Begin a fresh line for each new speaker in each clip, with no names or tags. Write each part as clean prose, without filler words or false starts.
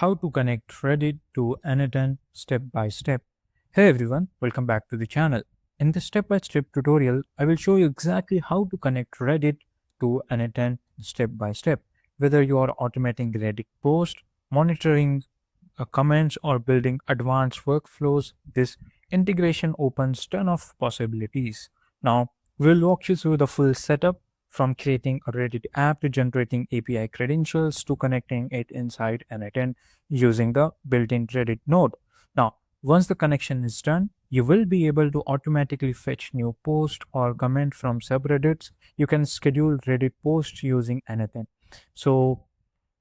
how to connect Reddit to n8n step by step. Hey everyone, welcome back to the channel. In this step-by-step tutorial, I will show you exactly how to connect Reddit to n8n step by step. Whether you are automating Reddit posts, monitoring comments, or building advanced workflows, this integration opens ton of possibilities. Now, we'll walk you through the full setup from creating a Reddit app to generating API credentials to connecting it inside n8n using the built-in Reddit node. Now, once the connection is done, you will be able to automatically fetch new posts or comment from subreddits. You can schedule Reddit posts using n8n. So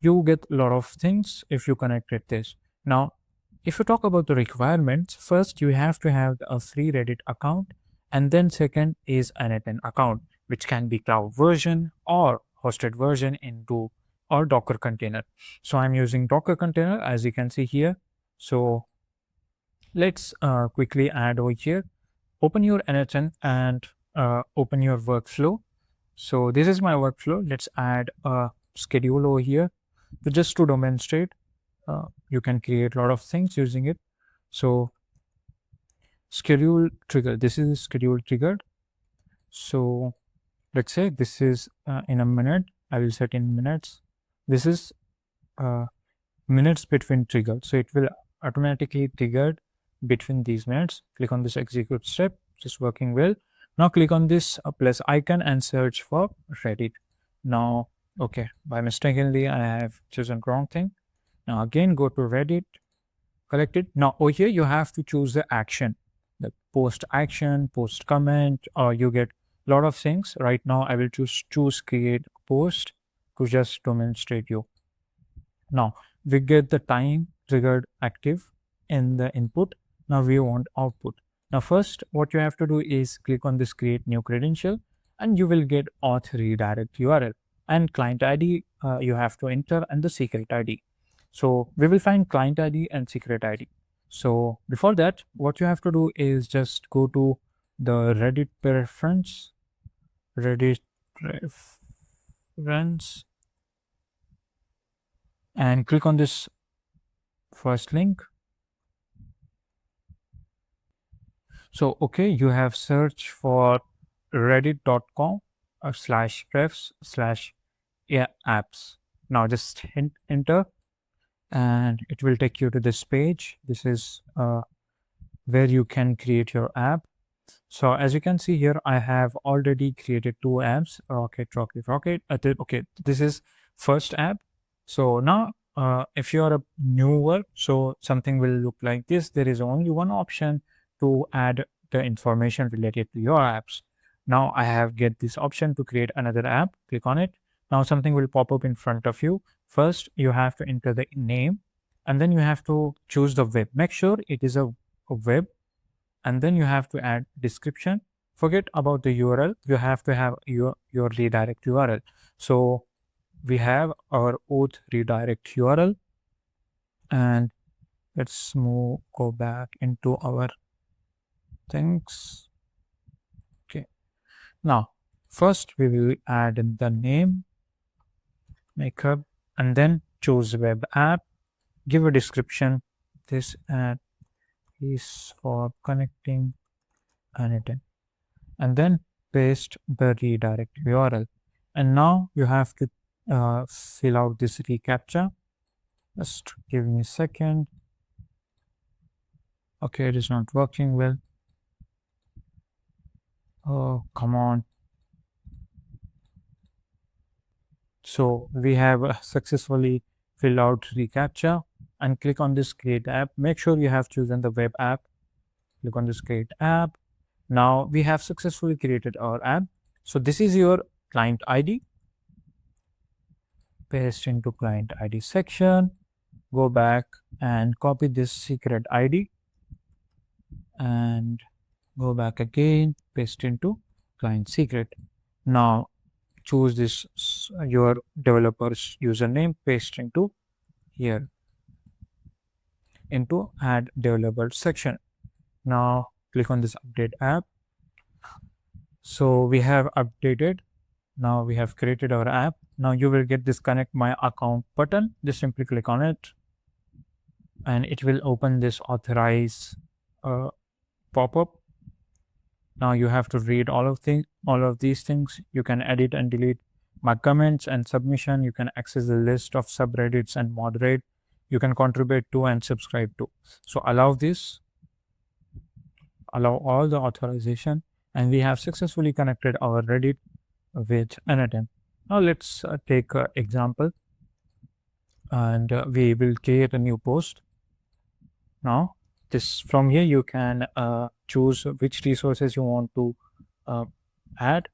you get a lot of things if you connected this. Now, if you talk about the requirements, first you have to have a free Reddit account, and then second is an n8n account, which can be cloud version or hosted version into or Docker container. So I'm using Docker container as you can see here. So let's quickly add over here. Open your n8n and open your workflow. So this is my workflow. Let's add a schedule over here. So just to demonstrate, you can create a lot of things using it. So schedule trigger, this is schedule triggered. So let's say this is in a minute. I will set in minutes. This is minutes between trigger. So it will automatically triggered between these minutes. Click on this execute step, just working well. Now click on this plus icon and search for Reddit. Now, okay, by mistakenly I have chosen wrong thing. Now again, go to Reddit, collect it. Now over here, you have to choose the action, the post action, post comment, or you get a lot of things. Right now, I will choose create post to just demonstrate you. Now we get the time triggered active in the input. Now we want output. Now first, what you have to do is click on this create new credential, and you will get auth redirect URL and client ID. You have to enter and the secret ID. So we will find client ID and secret ID. So before that, what you have to do is just go to the Reddit preference, and click on this first link. So, okay, you have searched for reddit.com/prefs/apps. Now just hit enter and it will take you to this page. This is where you can create your app. So as you can see here, I have already created two apps, Rocket. Okay, this is first app. So now if you are a newer, so something will look like this. There is only one option to add the information related to your apps. Now I have get this option to create another app. Click on it. Now something will pop up in front of you. First, you have to enter the name, and then you have to choose the web. Make sure it is a web, and then you have to add description. Forget about the URL. You have to have your redirect URL. So we have our auth redirect URL, and let's go back into our things. Okay, now first we will add in the name, makeup, and then choose web app. Give a description. This app is for connecting n8n, and then paste the redirect URL. And now you have to fill out this reCAPTCHA. Just give me a second. Okay, it is not working well. Oh, come on. So we have successfully filled out reCAPTCHA, and click on this create app. Make sure you have chosen the web app. Click on this create app. Now we have successfully created our app. So this is your client ID. Paste into client ID section. Go back and copy this secret ID and go back again, paste into client secret. Now choose this your developer's username, paste into here into add developer section. Now click on this update app. So we have updated. Now we have created our app. Now you will get this connect my account button. Just simply click on it. and it will open this authorize pop-up. Now you have to read all of these things. You can edit and delete my comments and submission. You can access the list of subreddits and moderate. You can contribute to and subscribe to. So allow this, allow all the authorization, and we have successfully connected our Reddit with n8n. Now let's take an example, and we will create a new post. Now this from here you can choose which resources you want to add.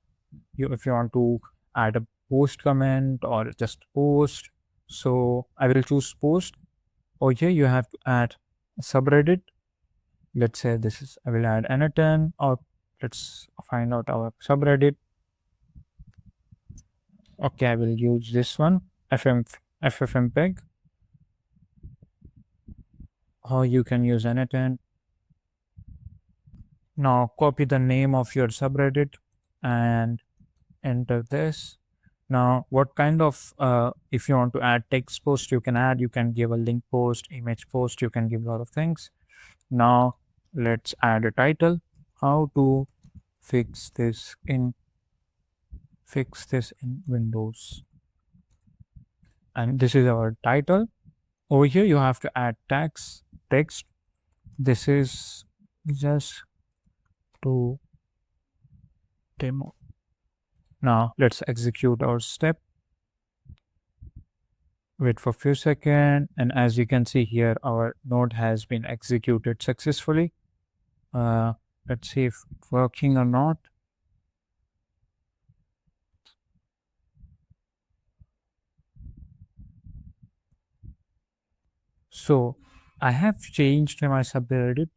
If you want to add a post comment or just post, so I will choose post. Or here you have to add a subreddit. Let's say this is, I will add n8n, or let's find out our subreddit. Okay, I will use this one, ffmpeg, or you can use n8n. Now copy the name of your subreddit and enter this. Now what kind of if you want to add text post, you can add, you can give a link post, image post, you can give a lot of things. Now let's add a title, how to fix this in Windows, and this is our title. Over here you have to add text. This is just to demo. Now let's execute our step. Wait for a few seconds, and as you can see here, our node has been executed successfully. Let's see if it's working or not. So I have changed my subreddit.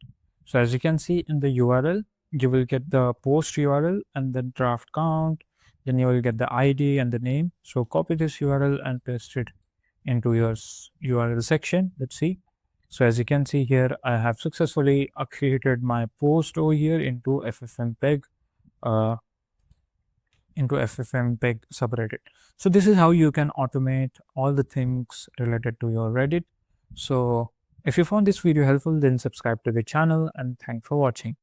So as you can see in the URL, you will get the post URL and the draft count. Then you will get the ID and the name. So copy this URL and paste it into your URL section. Let's see. So as you can see here, I have successfully created my post over here into ffmpeg subreddit. So this is how you can automate all the things related to your Reddit. So if you found this video helpful, then subscribe to the channel, and thanks for watching.